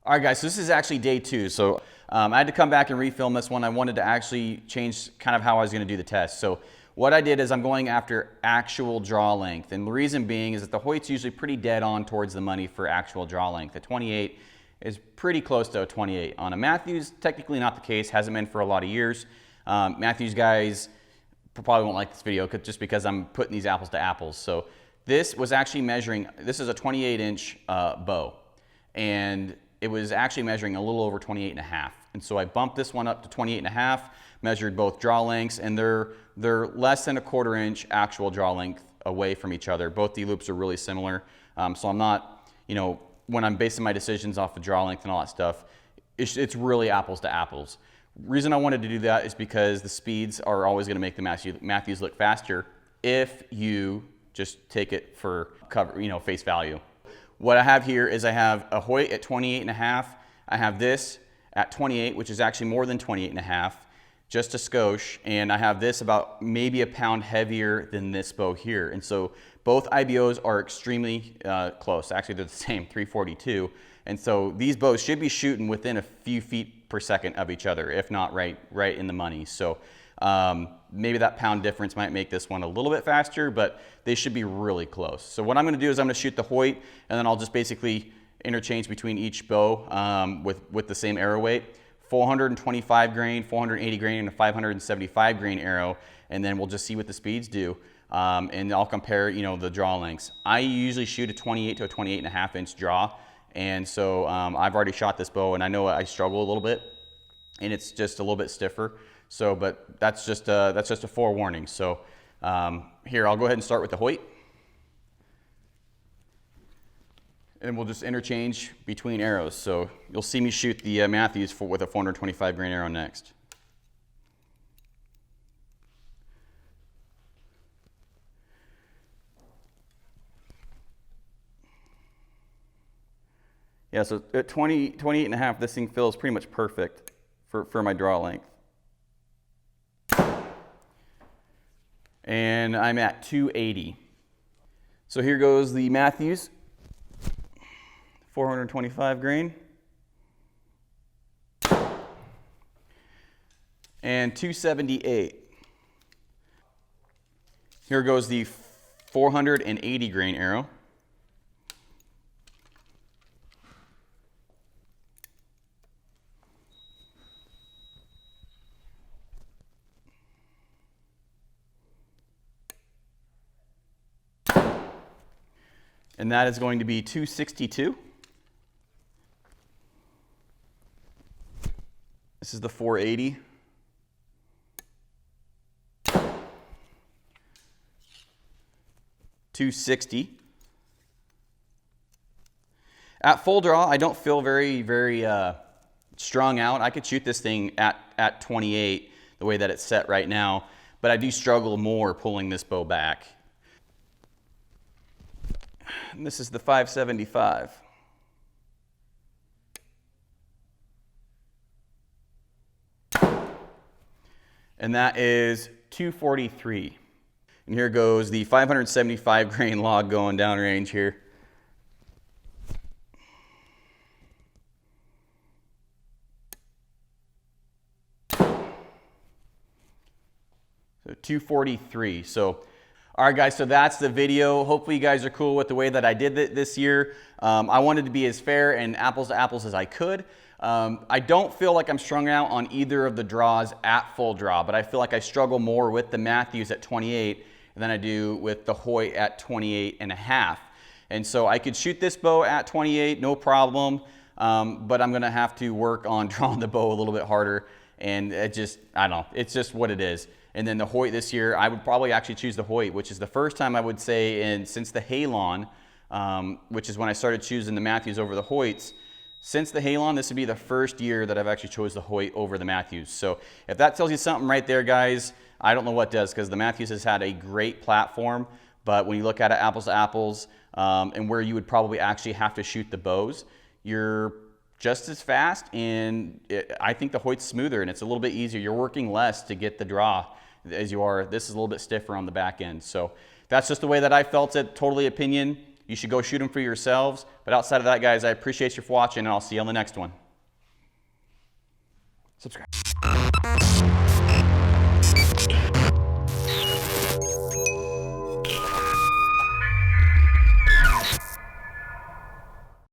All right, guys, so this is actually day 2. So I had to come back and refilm this one. I wanted to actually change kind of how I was going to do the test. So what I did is I'm going after actual draw length. And the reason being is that the Hoyt's usually pretty dead on towards the money for actual draw length. A 28 is pretty close to a 28. On a Mathews, technically not the case, hasn't been for a lot of years. Mathews guys probably won't like this video just because I'm putting these apples to apples. So this was actually measuring, this is a 28-inch bow. And it was actually measuring a little over 28.5. And so I bumped this one up to 28.5, measured both draw lengths, and they're less than a 1/4 inch actual draw length away from each other. Both the loops are really similar. So I'm not, when I'm basing my decisions off the draw length and all that stuff, it's really apples to apples. Reason I wanted to do that is because the speeds are always going to make the Mathews look faster if you just take it for cover, face value. What I have here is I have a Hoyt at 28.5. I have this at 28, which is actually more than 28.5, just a skosh. And I have this about maybe a pound heavier than this bow here. And so both IBOs are extremely close. Actually, they're the same, 342. And so these bows should be shooting within a few feet per second of each other, if not right in the money. So maybe that pound difference might make this one a little bit faster, but they should be really close. So what I'm going to do is I'm going to shoot the Hoyt, and then I'll just basically interchange between each bow with the same arrow weight. 425 grain, 480 grain, and a 575 grain arrow, and then we'll just see what the speeds do. And I'll compare, the draw lengths. I usually shoot a 28 to a 28.5 inch draw, and so I've already shot this bow, and I know I struggle a little bit, and it's just a little bit stiffer. So, but that's just a forewarning. So here, I'll go ahead and start with the Hoyt. And we'll just interchange between arrows. So you'll see me shoot the Mathews with a 425 grain arrow next. Yeah, so at 28.5, this thing feels pretty much perfect for my draw length. And I'm at 280. So here goes the Mathews, 425 grain. And 278. Here goes the 480 grain arrow. And that is going to be 262. This is the 480. $260. At full draw, I don't feel very strung out. I could shoot this thing at 28 the way that it's set right now, but I do struggle more pulling this bow back. And this is the 575. And that is 243. And here goes the 575 grain log going downrange here. So 243. So all right, guys, so that's the video. Hopefully you guys are cool with the way that I did it this year. I wanted to be as fair and apples to apples as I could. I don't feel like I'm strung out on either of the draws at full draw, but I feel like I struggle more with the Mathews at 28 than I do with the Hoyt at 28.5. And so I could shoot this bow at 28, no problem, but I'm gonna have to work on drawing the bow a little bit harder, and I don't know, it's just what it is. And then the Hoyt this year, I would probably actually choose the Hoyt, which is the first time I would say since the Halon, which is when I started choosing the Mathews over the Hoyts. Since the Halon, this would be the first year that I've actually chose the Hoyt over the Mathews. So if that tells you something right there, guys, I don't know what does, because the Mathews has had a great platform, but when you look at it apples to apples, and where you would probably actually have to shoot the bows, you're just as fast, and I think the Hoyt's smoother, and it's a little bit easier. You're working less to get the draw as you are. This is a little bit stiffer on the back end. So that's just the way that I felt it. Totally opinion. You should go shoot them for yourselves. But outside of that, guys, I appreciate you for watching, and I'll see you on the next one. Subscribe.